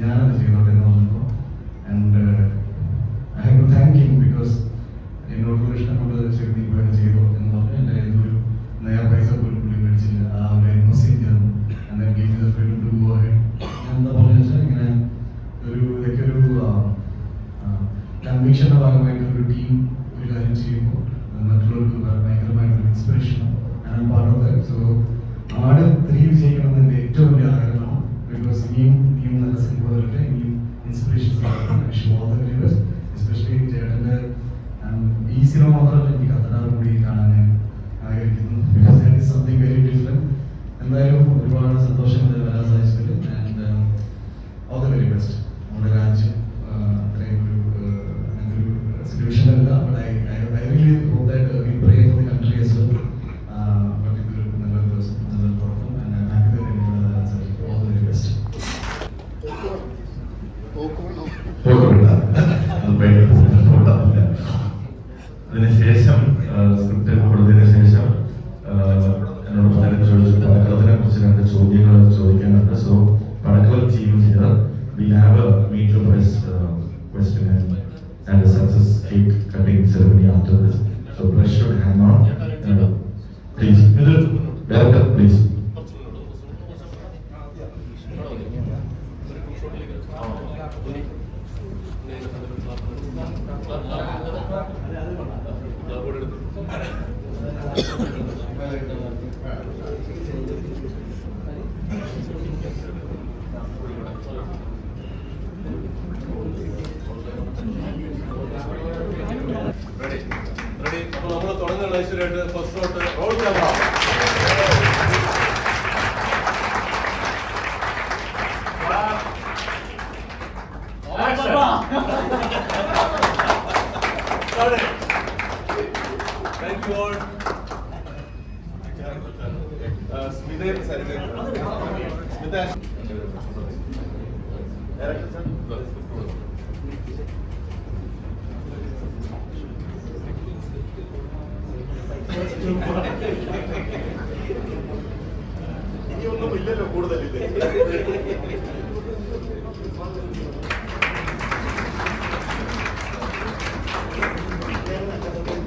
ഞാനത് ചെയ്തോട്ടെ എന്ന് പറഞ്ഞപ്പോൾ. And I have to thank him because എന്നോട് ഇഷ്ടം കൊണ്ട് ശരി നീ പോയി ചെയ്തോ എന്ന് പറഞ്ഞു. എൻ്റെ കയ്യിൽ ഒരു നേരെ പൈസ പോലും പുള്ളി മേടിച്ചില്ല. ആ ഒരു എൻഒസി ചേർന്നു. എന്നാൽ give the freedom to go ahead. ഞാൻ എന്താ പറയുക വെച്ചാൽ ഇങ്ങനെ ഇതൊക്കെ ഒരു കൺവിക്ഷൻ്റെ ഭാഗമായിട്ട് ഒരു ടീം ഒരു കാര്യം ചെയ്യുമ്പോൾ മറ്റുള്ളവർക്ക് ഭയങ്കരമായിട്ടൊരു ഇൻസ്പിറേഷനാണ്. ഞാൻ പാടുന്നത്. സോ ആട് 3 വിജയിക്കണം എന്ന് എൻ്റെ ഏറ്റവും വലിയ ആഗ്രഹമാണ്. ബിക്കോസ് ഇനിയും നല്ല സിനിമ വരട്ടെ, ഇനിയും ഇൻസ്പിറേഷൻസ് എസ്പെഷ്യലി ചേട്ടൻ്റെ ഈ സിനിമ മാത്രമല്ല എനിക്ക് കത്തനാറും കൂടി കാണാൻ ഞാൻ ആഗ്രഹിക്കുന്നു. Because that is something very different. എന്തായാലും ഒരുപാട് സന്തോഷം വരാൻ സാധിച്ചതിൽ. And all the very best. നമ്മുടെ രാജ്യം അത്രയും ഒരു സിറ്റുവേഷനല്ല. But I really hope that we pray for the country as well. But ഇതൊരു നല്ലൊരു ദിവസം, നല്ലൊരു തുടക്കം. And I am happy that എനിക്ക് വരാൻ സാധിച്ചു. All the very best. അതിനുശേഷം സ്ക്രിപ്റ്റ് കൊടുത്തതിന് ശേഷം എന്നോട് പലരും ചോദിച്ചു പടക്കളത്തിനെ കുറിച്ച് 2 ചോദ്യങ്ങൾ ചോദിക്കാനുണ്ട്. So Padakkalam team here we have a meet the press question and a success cake cutting ceremony after this. So press should hang on. Please, director, please. Ready. അപ്പോൾ നമ്മൾ തുടങ്ങുന്ന ഐശ്വര്യമായിട്ട് first shot roll camera. Thank you all. Smita. Director sir. ഇനിയൊന്നും ഇല്ലല്ലോ കൂടുതലില്ലേ.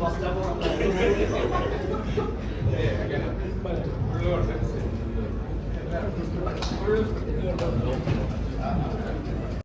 First